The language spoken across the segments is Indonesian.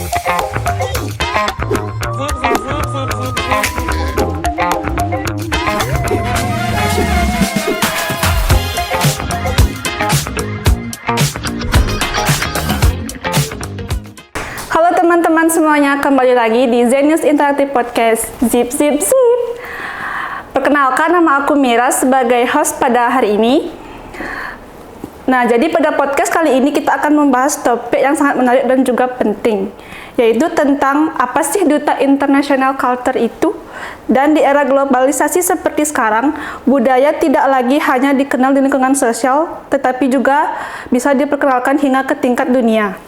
Halo teman-teman semuanya, kembali lagi di Zenius Interactive Podcast Zip Zip Zip. Perkenalkan, nama aku Mira sebagai host pada hari ini. Nah, jadi pada podcast kali ini kita akan membahas topik yang sangat menarik dan juga penting, yaitu tentang apa sih duta international culture itu. Dan di era globalisasi seperti sekarang, budaya tidak lagi hanya dikenal di lingkungan sosial, tetapi juga bisa diperkenalkan hingga ke tingkat dunia.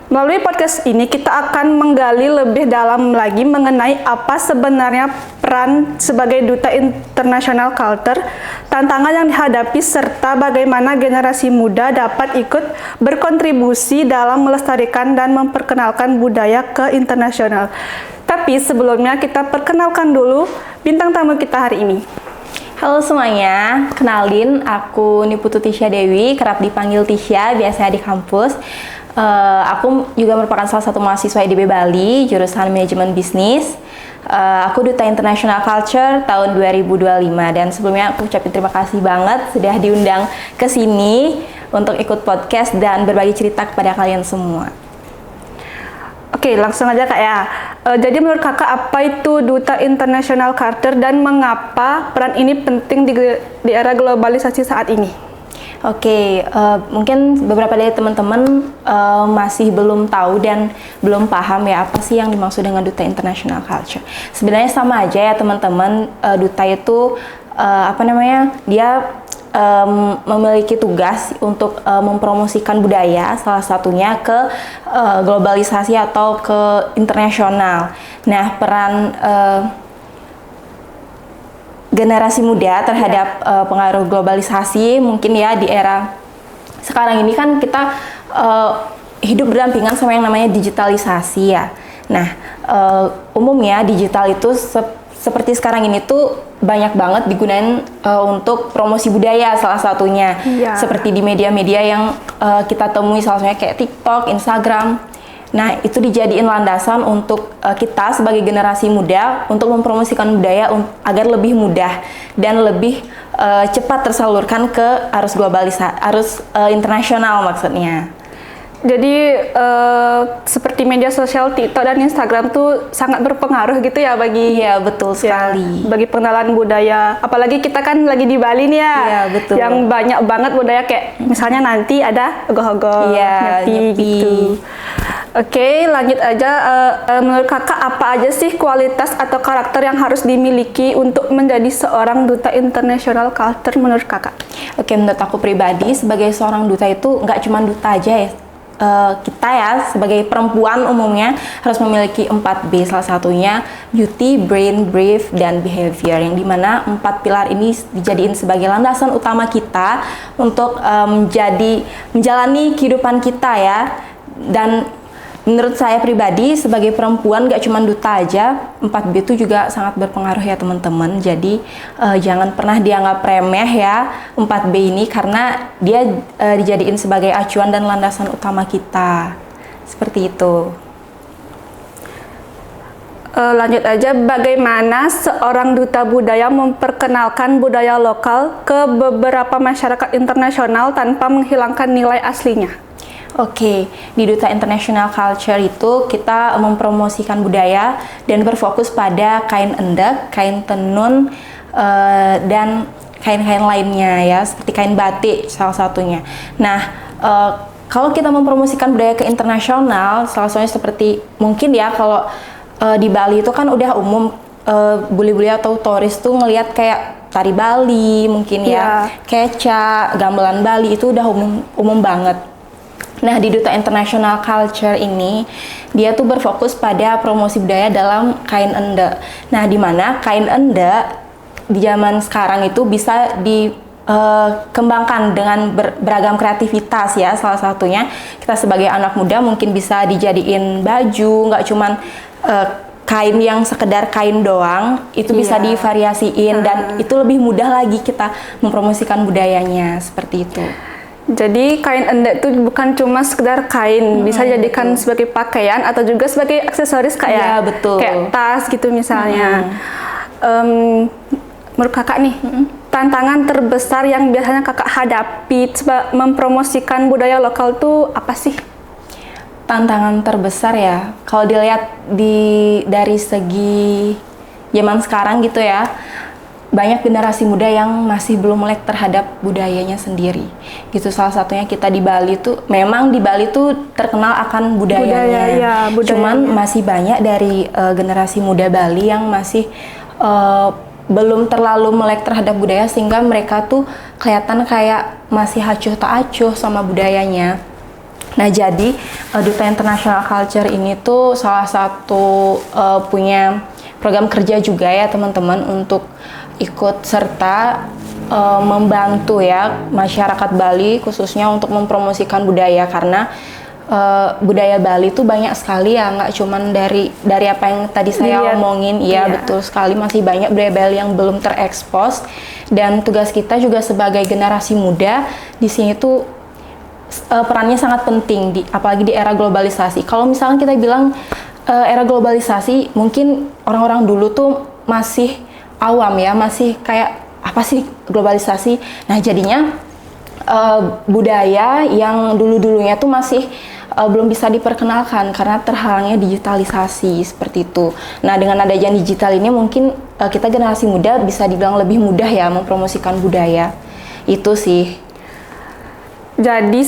Melalui podcast ini kita akan menggali lebih dalam lagi mengenai apa sebenarnya peran sebagai duta international culture, tantangan yang dihadapi, serta bagaimana generasi muda dapat ikut berkontribusi dalam melestarikan dan memperkenalkan budaya ke internasional. Tapi sebelumnya kita perkenalkan dulu bintang tamu kita hari ini. Halo semuanya, kenalin aku Niputu Tisha Dewi, kerap dipanggil Tisha, biasanya di kampus. Aku juga merupakan salah satu mahasiswa IDB Bali, jurusan manajemen bisnis. Aku duta international culture tahun 2025, dan sebelumnya aku ucapin terima kasih banget sudah diundang ke sini untuk ikut podcast dan berbagi cerita kepada kalian semua. Oke, langsung aja Kak ya. Jadi menurut Kakak apa itu duta international culture dan mengapa peran ini penting di era globalisasi saat ini? Oke, mungkin beberapa dari teman-teman masih belum tahu dan belum paham ya apa sih yang dimaksud dengan duta international culture. Sebenarnya sama aja ya teman-teman, duta itu dia memiliki tugas untuk mempromosikan budaya, salah satunya ke globalisasi atau ke internasional. Nah, peran generasi muda terhadap pengaruh globalisasi mungkin ya di era sekarang ini kan kita hidup berdampingan sama yang namanya digitalisasi ya. Nah, umumnya digital itu seperti sekarang ini tuh banyak banget digunain untuk promosi budaya salah satunya. Iya. Seperti di media-media yang kita temui salah satunya kayak TikTok, Instagram. Nah, itu dijadiin landasan untuk kita sebagai generasi muda untuk mempromosikan budaya agar lebih mudah dan lebih cepat tersalurkan ke arus internasional maksudnya. Jadi seperti media sosial TikTok dan Instagram tuh sangat berpengaruh gitu ya bagi Iya, betul sekali. bagi pengenalan budaya. Apalagi kita kan lagi di Bali nih ya. Iya, betul. Yang banyak banget budaya kayak misalnya nanti ada ogoh-ogoh, Iya, nyepi gitu. Oke, lanjut aja. Menurut Kakak apa aja sih kualitas atau karakter yang harus dimiliki untuk menjadi seorang duta international culture menurut Kakak? Oke, menurut aku pribadi sebagai seorang duta itu nggak cuma duta aja ya. Kita ya sebagai perempuan umumnya harus memiliki 4B, salah satunya beauty, brain, brief, dan behavior, yang dimana 4 pilar ini dijadiin sebagai landasan utama kita untuk menjalani kehidupan kita ya. Dan menurut saya pribadi sebagai perempuan gak cuma duta aja, 4B itu juga sangat berpengaruh ya teman-teman. Jadi jangan pernah dianggap remeh ya 4B ini, karena dia dijadiin sebagai acuan dan landasan utama kita. Seperti itu. Lanjut aja, bagaimana seorang duta budaya memperkenalkan budaya lokal ke beberapa masyarakat internasional tanpa menghilangkan nilai aslinya? Oke, di Duta International Culture itu kita mempromosikan budaya dan berfokus pada kain endek, kain tenun, dan kain-kain lainnya ya, seperti kain batik salah satunya. Nah, kalau kita mempromosikan budaya ke internasional, salah satunya seperti mungkin ya kalau di Bali itu kan udah umum bule-bule atau turis tuh ngelihat kayak tari Bali mungkin ya, kecak, gamelan Bali itu udah umum banget. Nah, di Duta International Culture ini, dia tuh berfokus pada promosi budaya dalam kain endek. Nah, di mana kain endek di zaman sekarang itu bisa dikembangkan dengan beragam kreativitas ya. Salah satunya kita sebagai anak muda mungkin bisa dijadiin baju, nggak cuman kain yang sekedar kain doang, itu bisa divariasiin dan itu lebih mudah lagi kita mempromosikan budayanya, seperti itu. Jadi kain endek itu bukan cuma sekedar kain, bisa dijadikan sebagai pakaian atau juga sebagai aksesoris Kak ya? Iya, betul. Kayak tas gitu misalnya. Menurut Kakak nih, tantangan terbesar yang biasanya Kakak hadapi mempromosikan budaya lokal tuh apa sih? Tantangan terbesar ya, kalau dilihat dari segi zaman sekarang gitu ya, banyak generasi muda yang masih belum melek terhadap budayanya sendiri. Gitu, salah satunya kita di Bali tuh, memang di Bali tuh terkenal akan budayanya. Budayanya. Cuman masih banyak dari generasi muda Bali yang masih belum terlalu melek terhadap budaya, sehingga mereka tuh kelihatan kayak masih acuh tak acuh sama budayanya. Nah, jadi Duta International Culture ini tuh salah satu punya program kerja juga ya teman-teman, untuk ikut serta membantu ya masyarakat Bali khususnya untuk mempromosikan budaya, karena budaya Bali itu banyak sekali ya, nggak cuman dari apa yang tadi saya omongin. Ya, betul sekali, masih banyak budaya Bali yang belum terekspos, dan tugas kita juga sebagai generasi muda di sini tuh perannya sangat penting, apalagi di era globalisasi. Kalau misalnya kita bilang era globalisasi, mungkin orang-orang dulu tuh masih awam ya, masih kayak apa sih globalisasi. Nah, jadinya budaya yang dulunya tuh masih belum bisa diperkenalkan karena terhalangnya digitalisasi seperti itu. Nah, dengan adanya digital ini mungkin kita generasi muda bisa dibilang lebih mudah ya mempromosikan budaya. Itu sih. Jadi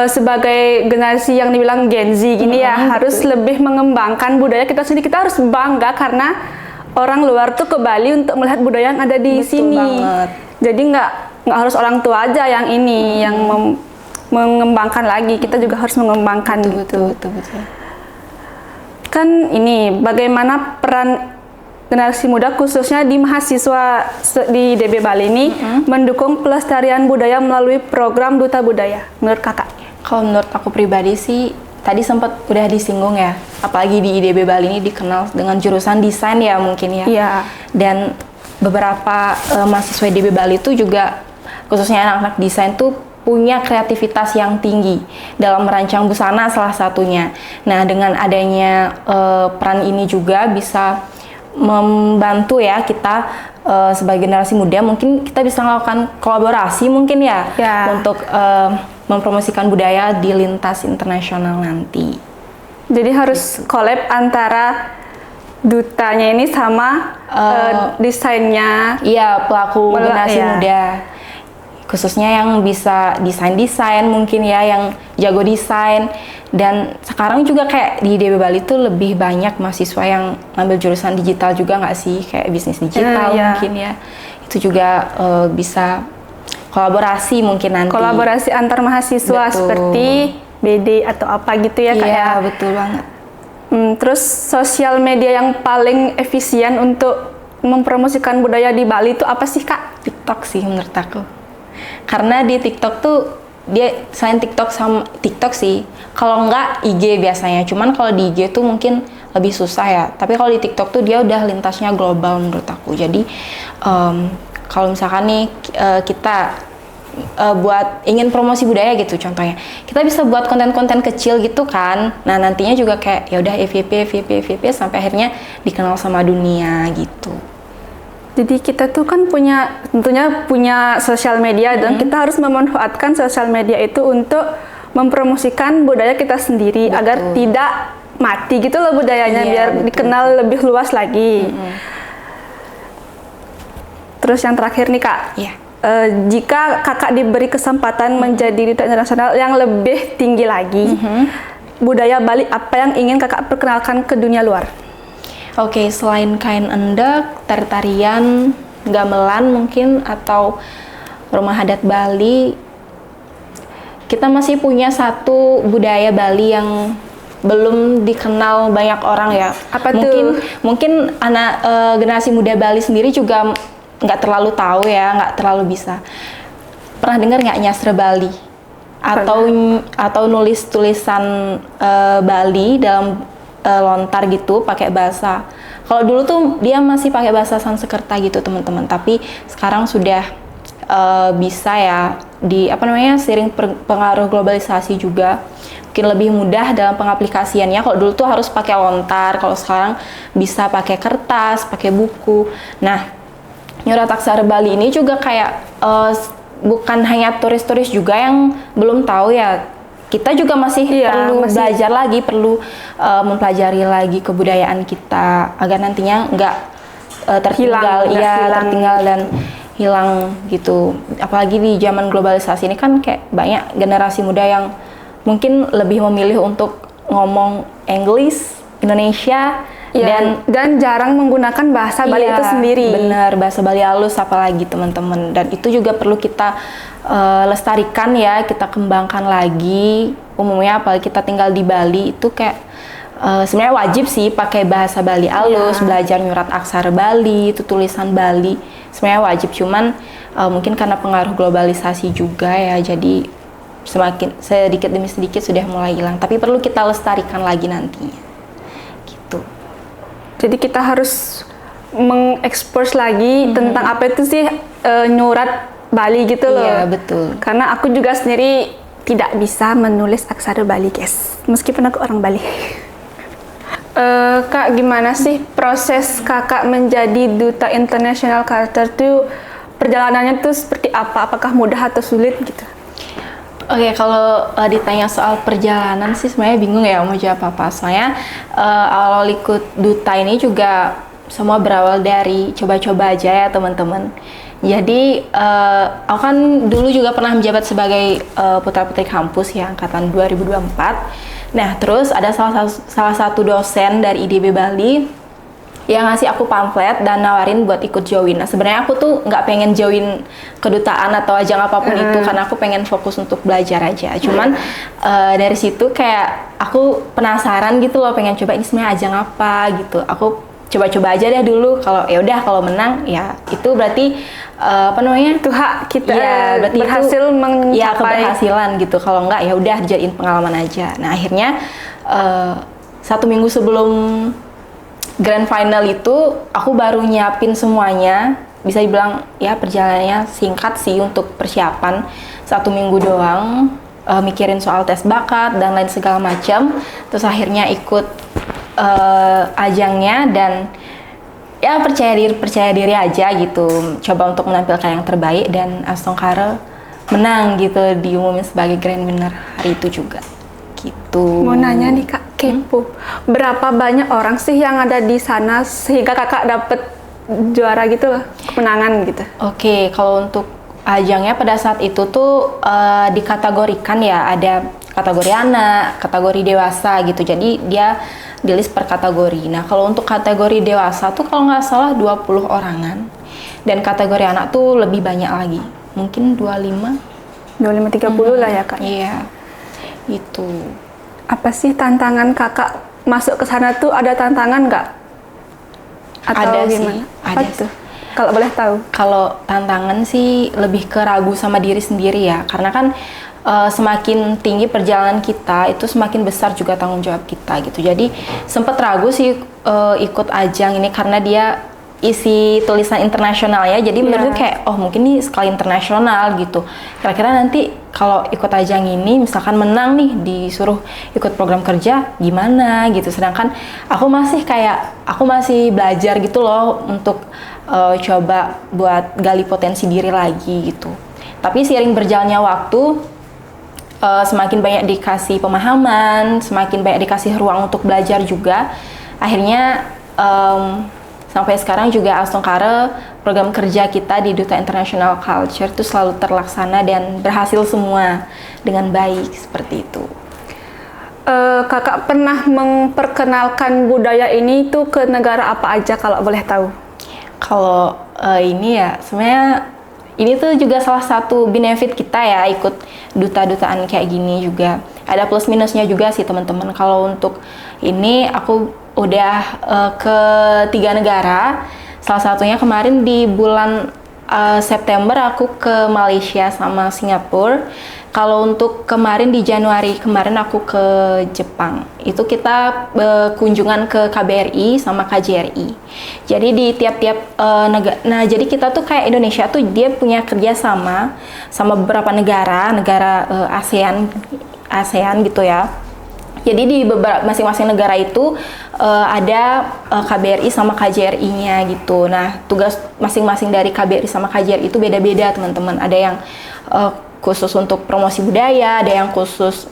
sebagai generasi yang dibilang Gen Z gini ya, harus lebih mengembangkan budaya kita sendiri. Kita harus bangga karena orang luar tuh ke Bali untuk melihat budaya yang ada di sini. Banget. Jadi nggak harus orang tua aja yang ini yang mengembangkan lagi, kita juga harus mengembangkan gitu. Betul. Kan ini bagaimana peran generasi muda khususnya di mahasiswa di DB Bali ini mendukung pelestarian budaya melalui program Duta Budaya menurut Kakak? Kalau menurut aku pribadi sih, tadi sempat udah disinggung ya, apalagi di IDB Bali ini dikenal dengan jurusan desain ya mungkin ya. Iya. Dan beberapa mahasiswa IDB Bali itu juga, khususnya anak-anak desain tuh punya kreativitas yang tinggi dalam merancang busana salah satunya. Nah, dengan adanya peran ini juga bisa membantu ya kita sebagai generasi muda, mungkin kita bisa melakukan kolaborasi mungkin ya. Untuk mempromosikan budaya di lintas internasional nanti. Jadi harus collab antara dutanya ini sama desainnya. Iya, pelaku generasi muda. Khususnya yang bisa desain mungkin ya, yang jago desain. Dan sekarang juga kayak di IDB Bali tuh lebih banyak mahasiswa yang ngambil jurusan digital juga nggak sih? Kayak bisnis digital mungkin ya. Itu juga bisa kolaborasi mungkin nanti. Kolaborasi antar mahasiswa seperti BD atau apa gitu ya Kak ya? Iya, betul banget. Terus sosial media yang paling efisien untuk mempromosikan budaya di Bali itu apa sih Kak? TikTok sih menurut aku. Karena di TikTok tuh dia selain TikTok sih, kalau nggak IG biasanya. Cuman kalau di IG tuh mungkin lebih susah ya. Tapi kalau di TikTok tuh dia udah lintasnya global menurut aku. Jadi kalau misalkan nih kita buat ingin promosi budaya gitu contohnya, kita bisa buat konten-konten kecil gitu kan. Nah, nantinya juga kayak ya udah FYP sampai akhirnya dikenal sama dunia gitu. Jadi kita tuh kan tentunya punya sosial media dan kita harus memanfaatkan sosial media itu untuk mempromosikan budaya kita sendiri. Betul. Agar tidak mati gitu loh budayanya, biar dikenal lebih luas lagi. Terus yang terakhir nih Kak, jika Kakak diberi kesempatan menjadi duta internasional yang lebih tinggi lagi, budaya Bali apa yang ingin Kakak perkenalkan ke dunia luar? Oke, selain kain endek, tari-tarian, gamelan mungkin, atau rumah adat Bali, kita masih punya satu budaya Bali yang belum dikenal banyak orang ya. Apa tuh? Mungkin anak generasi muda Bali sendiri juga nggak terlalu tahu ya, nggak terlalu bisa. Pernah dengar nggak nyastra Bali? Atau nulis tulisan Bali dalam lontar gitu pakai bahasa. Kalau dulu tuh dia masih pakai bahasa Sanskerta gitu teman-teman, tapi sekarang sudah bisa ya seiring pengaruh globalisasi juga mungkin lebih mudah dalam pengaplikasiannya. Kalau dulu tuh harus pakai lontar, kalau sekarang bisa pakai kertas, pakai buku. Nah, Nyurat Aksara Bali ini juga kayak bukan hanya turis-turis juga yang belum tahu ya. Kita juga masih perlu belajar lagi, perlu mempelajari lagi kebudayaan kita agar nantinya nggak tertinggal dan hilang gitu. Apalagi di zaman globalisasi ini kan kayak banyak generasi muda yang mungkin lebih memilih untuk ngomong English, Indonesia, dan jarang menggunakan bahasa Bali itu sendiri. Benar, bahasa Bali halus apalagi teman-teman. Dan itu juga perlu kita lestarikan ya, kita kembangkan lagi. Umumnya apalagi kita tinggal di Bali itu kayak sebenarnya wajib sih pakai bahasa Bali halus, belajar nyurat aksara Bali, itu tulisan Bali. Sebenarnya wajib, cuman mungkin karena pengaruh globalisasi juga ya, jadi semakin sedikit demi sedikit sudah mulai hilang. Tapi perlu kita lestarikan lagi nantinya. Gitu. Jadi kita harus mengekspos lagi tentang apa itu sih nyurat Bali gitu loh. Iya, betul. Karena aku juga sendiri tidak bisa menulis aksara Bali, guys. Meskipun aku orang Bali. Kak, gimana sih proses kakak menjadi duta international culture tuh, perjalanannya tuh seperti apa? Apakah mudah atau sulit gitu? Oke, kalau ditanya soal perjalanan sih sebenarnya bingung ya mau jawab apa. Soalnya awal ikut duta ini juga semua berawal dari coba-coba aja ya teman-teman. Jadi aku kan dulu juga pernah menjabat sebagai putra-putri kampus ya angkatan 2024. Nah, terus ada salah satu dosen dari IDB Bali yang ngasih aku pamflet dan nawarin buat ikut join. Nah, sebenarnya aku tuh nggak pengen join kedutaan atau ajang apapun itu, karena aku pengen fokus untuk belajar aja. Cuman dari situ kayak aku penasaran gitu loh, pengen coba ini sebenarnya ajang apa gitu. Aku coba-coba aja deh dulu. Kalau menang ya itu berarti itu hak kita, berarti berhasil itu, mencapai keberhasilan gitu. Kalau enggak ya udah jadiin pengalaman aja. Nah, akhirnya 1 minggu sebelum grand final itu aku baru nyiapin semuanya. Bisa dibilang ya perjalanannya singkat sih untuk persiapan 1 minggu doang, mikirin soal tes bakat dan lain segala macam. Terus akhirnya ikut ajangnya dan ya percaya diri aja gitu, coba untuk menampilkan yang terbaik, dan Astongkara menang gitu, diumumin sebagai grand winner hari itu juga gitu. Mau nanya nih Kak, kepo, berapa banyak orang sih yang ada di sana sehingga kakak dapet juara gitu loh, kemenangan gitu? Oke, kalau untuk ajangnya pada saat itu tuh dikategorikan ya, ada kategori anak, kategori dewasa gitu, jadi dia di list per kategori. Nah, kalau untuk kategori dewasa tuh kalau nggak salah 20 orangan, dan kategori anak tuh lebih banyak lagi, mungkin 25-30 lah ya Kak. Iya, itu. Apa sih tantangan kakak masuk ke sana tuh, ada tantangan nggak? Atau Ada gimana? sih, Apa ada tuh? sih. Kalau boleh tahu. Kalau tantangan sih lebih ke ragu sama diri sendiri ya, karena kan semakin tinggi perjalanan kita itu semakin besar juga tanggung jawab kita gitu. Jadi sempet ragu sih ikut ajang ini karena dia isi tulisan internasional ya. Jadi menurut kayak mungkin ini skala internasional gitu. Kira-kira nanti kalau ikut ajang ini misalkan menang nih, disuruh ikut program kerja gimana gitu. Sedangkan aku masih belajar gitu loh untuk coba buat gali potensi diri lagi gitu. Tapi seiring berjalannya waktu, semakin banyak dikasih pemahaman, semakin banyak dikasih ruang untuk belajar juga. Akhirnya sampai sekarang juga Astongkara, program kerja kita di Duta International Culture itu selalu terlaksana dan berhasil semua dengan baik seperti itu. Kakak pernah memperkenalkan budaya ini tuh ke negara apa aja kalau boleh tahu? Kalau ini ya sebenarnya ini tuh juga salah satu benefit kita ya ikut duta-dutaan kayak gini juga. Ada plus minusnya juga sih teman-teman. Kalau untuk ini aku udah ke 3 negara. Salah satunya kemarin di bulan September aku ke Malaysia sama Singapura. Kalau untuk kemarin di Januari kemarin aku ke Jepang. Itu kita kunjungan ke KBRI sama KJRI. Jadi di tiap-tiap negara. Nah, jadi kita tuh kayak Indonesia tuh dia punya kerjasama sama beberapa negara ASEAN gitu ya. Jadi di beberapa masing-masing negara itu ada KBRI sama KJRI-nya gitu. Nah, tugas masing-masing dari KBRI sama KJRI itu beda-beda, teman-teman. Ada yang khusus untuk promosi budaya, ada yang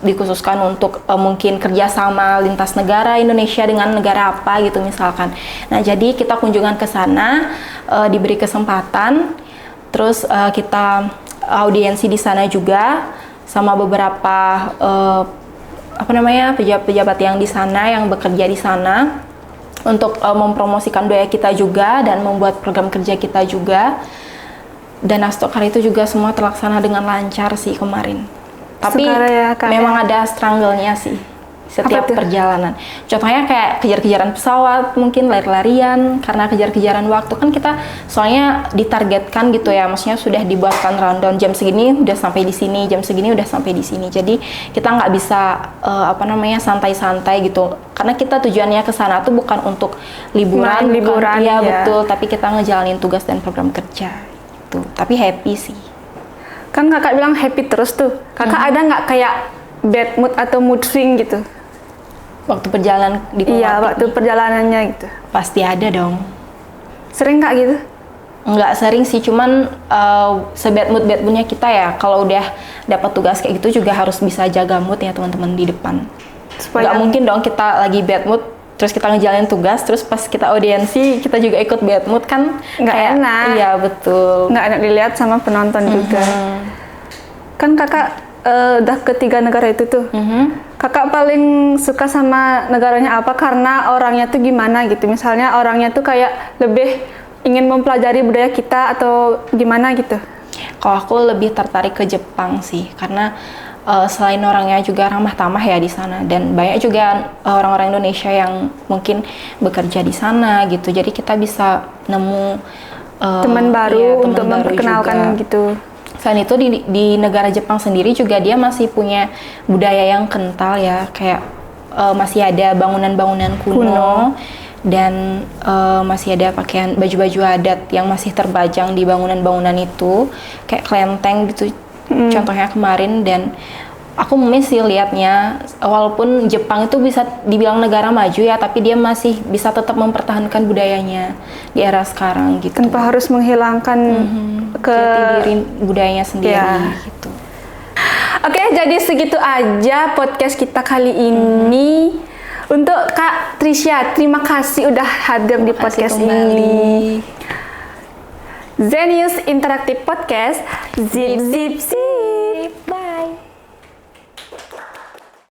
dikhususkan untuk mungkin kerjasama lintas negara Indonesia dengan negara apa gitu misalkan. Nah, jadi kita kunjungan ke sana, diberi kesempatan, terus kita audiensi di sana juga sama beberapa pejabat-pejabat yang di sana, yang bekerja di sana untuk mempromosikan budaya kita juga dan membuat program kerja kita juga. Dan Astokar itu juga semua terlaksana dengan lancar sih kemarin. Tapi memang ada struggle-nya sih setiap perjalanan. Contohnya kayak kejar-kejaran pesawat, mungkin lari-larian karena kejar-kejaran waktu kan kita soalnya ditargetkan gitu ya. Maksudnya sudah dibuatkan rundown jam segini udah sampai di sini, jam segini udah sampai di sini. Jadi kita nggak bisa santai-santai gitu. Karena kita tujuannya ke sana tuh bukan untuk liburan, ya betul, tapi kita ngejalanin tugas dan program kerja. Tapi happy sih. Kan kakak bilang happy terus tuh. Kakak ada nggak kayak bad mood atau mood swing gitu? Waktu perjalanan di Iya, waktu perjalanannya gitu. Pasti ada dong. Sering nggak gitu? Nggak sering sih, cuman sebad moodnya kita ya. Kalau udah dapat tugas kayak gitu juga harus bisa jaga mood ya teman-teman di depan. Nggak mungkin dong kita lagi bad mood terus kita ngejalanin tugas, terus pas kita audiensi kita juga ikut bad mood kan nggak enak. Iya betul. Nggak enak dilihat sama penonton juga. Kan kakak udah ke 3 negara itu tuh. Kakak paling suka sama negaranya apa? Karena orangnya tuh gimana gitu. Misalnya orangnya tuh kayak lebih ingin mempelajari budaya kita atau gimana gitu. Kalau aku lebih tertarik ke Jepang sih, karena selain orangnya juga ramah tamah ya di sana, dan banyak juga orang-orang Indonesia yang mungkin bekerja di sana gitu. Jadi kita bisa nemu teman baru untuk memperkenalkan juga. Gitu. Selain itu di negara Jepang sendiri juga dia masih punya budaya yang kental ya, kayak masih ada bangunan-bangunan kuno. Dan masih ada pakaian baju-baju adat yang masih terbajang di bangunan-bangunan itu, kayak kelenteng gitu. Contohnya kemarin, dan aku sih lihatnya walaupun Jepang itu bisa dibilang negara maju ya, tapi dia masih bisa tetap mempertahankan budayanya di era sekarang gitu. Tanpa harus menghilangkan jati diri budayanya sendiri gitu. Oke, jadi segitu aja podcast kita kali ini. Untuk Kak Trisha, terima kasih udah hadir di podcast ini. Zenius Interaktif Podcast, zip zip zip.